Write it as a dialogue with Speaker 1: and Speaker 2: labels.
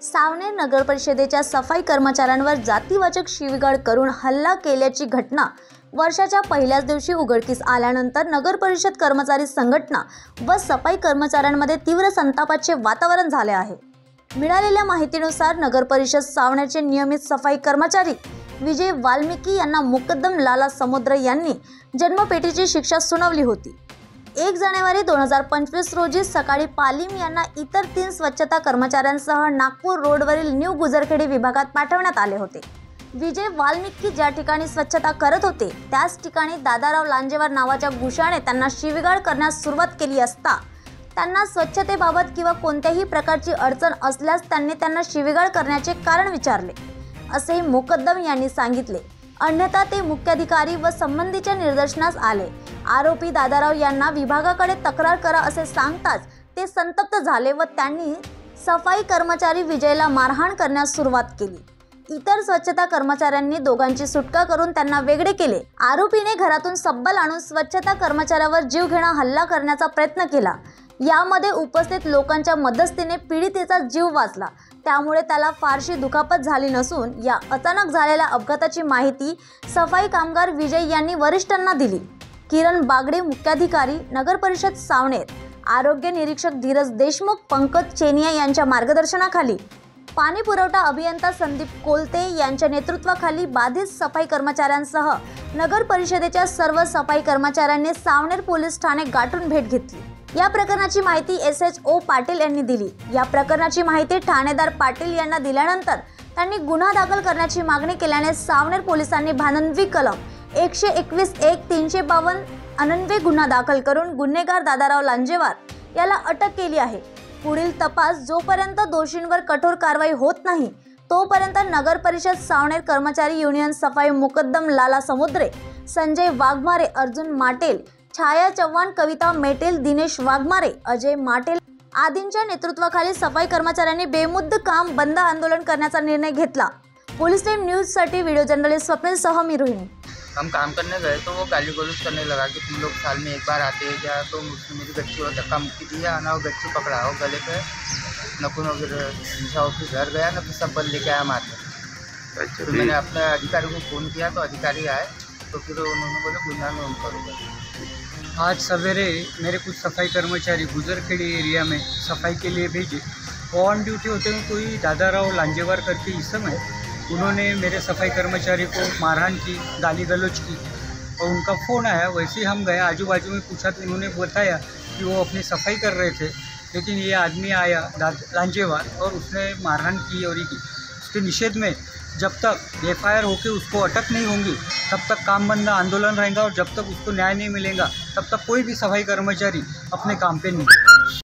Speaker 1: सावनेर नगरपरिषदेच्या सफाई कर्मचाऱ्यांवर जातीवाचक शिवीगाळ करून हल्ला केल्याची घटना वर्षाच्या पहिल्याच दिवशी उघडकीस आल्यानंतर नगरपरिषद कर्मचारी संघटना व सफाई कर्मचाऱ्यांमध्ये तीव्र संतापाचे वातावरण झाले आहे। मिळालेल्या माहितीनुसार नगरपरिषद सावनेरचे नियमित सफाई कर्मचारी विजय वाल्मिकी यांना मुकद्दम लाला समुद्रे यांनी जन्मठेपेची शिक्षा सुनावली होती। 1 जानेवारी 2025 रोजी सकाळी पालीम यांना इतर 3 स्वच्छता कर्मचाऱ्यांसह नागपूर रोडवरील न्यू गुजरखेडी विभागात पाठवण्यात आले होते। विजय वाल्मिकी ज्या ठिकाणी स्वच्छता करत होते त्याच ठिकाणी दादाराव लांजेवार नावाच्या गुशाने त्यांना शिवीगाळ करण्यास सुरुवात केली असता त्यांना स्वच्छतेबाबत किंवा कोणत्याही प्रकारची अडचण असल्यास त्यांना शिवीगाळ करण्याचे कारण विचारले असे मुकद्दम यांनी सांगितले। अन्यथा ते मुख्याधिकारी व संबंधीच्या निदर्शनास आले। आरोपी दादाराव यांना विभागाकडे तक्रार करा असे सांगताच ते संतप्त झाले व त्यांनी सफाई कर्मचारी विजयला मारहाण करण्यास सुरुवात केली। इतर स्वच्छता कर्मचाऱ्यांनी दोघांची सुटका करून त्यांना वेगळे केले। आरोपीने घरातून सब्बल आणून स्वच्छता कर्मचाऱ्यावर जीवघेणा हल्ला करण्याचा प्रयत्न केला। यामध्ये उपस्थित लोकांच्या मदतीने पीडितेचा जीव वाचला, त्यामुळे त्याला फारशी दुखापत झाली नसून या अचानक झालेल्या अपघाताची माहिती सफाई कामगार विजय यांनी वरिष्ठांना दिली। किरण बागडे मुख्याधिकारी नगरपरिषद सावनेर, आरोग्य निरीक्षक धीरज देशमुख, पंकज चेनिया यांच्या मार्गदर्शनाखाली पाणी पुरवठा अभियंता संदीप कोलते यांच्या नेतृत्वाखाली बाधित सफाई कर्मचाऱ्यांसह नगर परिषदेच्या सर्व सफाई कर्मचाऱ्यांनी सावनेर पोलीस ठाणे गाठून भेट घेतली। या प्रकरणाची माहिती SHO पाटील यांनी दिली। या प्रकरणाची माहिती ठाणेदार पाटील यांना दिल्यानंतर त्यांनी गुन्हा दाखल करण्याची मागणी केल्याने सावनेर पोलिसांनी भानंदवी कलम 121-352 अन्वये गुन्हा दाखल करून गुन्हेगार दादाराव लांजेवार याला अटक केली आहे। पुढील तपास जोपर्यंत दोषींवर कठोर कारवाई होत नाही तोपर्यंत नगर परिषद सावनेर कर्मचारी युनियन सफाई मुकद्दम लाला समुद्रे, संजय वाघमारे, अर्जुन माटेल, छाया चव्हाण, कविता मेटेल, दिनेश वाघमारे, अजय माटेल आदींच्या नेतृत्वाखाली सफाई कर्मचाऱ्यांनी बेमुद्द काम बंद आंदोलन करण्याचा निर्णय घेतला। पुलिस टाइम न्यूज साठी वीडियो जर्नलिस्ट स्वप्निल सह मी रोहिणी।
Speaker 2: हम काम करने गए तो वो गाली गलौज करने लगा कि तुम लोग साल में एक बार आते हैं क्या, तो मुझसे मेरी गच्ची और धक्का मुक्की दिया ना, वो गच्ची पकड़ा और गले पे नकुन वगैरह फिर घर गया ना, फिर सब बल लेके आया मारने। अच्छा, तो मैंने अपने अधिकारी को फ़ोन किया तो अधिकारी आए तो फिर उन्होंने बोले गुन्हा में उन करूँगा।
Speaker 3: आज सवेरे मेरे कुछ सफाई कर्मचारी गुजरखेड़ी एरिया में सफाई के लिए भेजे। ऑन ड्यूटी होते हुए कोई दादाराव लांजेवार करके इसम है, उन्होंने मेरे सफाई कर्मचारी को मारहाण की, गाली गलौज की और उनका फ़ोन आया। वैसे ही हम गए, आजू बाजू में पूछा तो उन्होंने बताया कि वो अपनी सफाई कर रहे थे, लेकिन ये आदमी आया लांजेवार और उसने मारहाण की और की। उसके निषेध में जब तक FIR होकर उसको अटक नहीं होंगी तब तक काम बंद आंदोलन रहेगा और जब तक उसको न्याय नहीं मिलेगा तब तक कोई भी सफाई कर्मचारी अपने काम पे नहीं।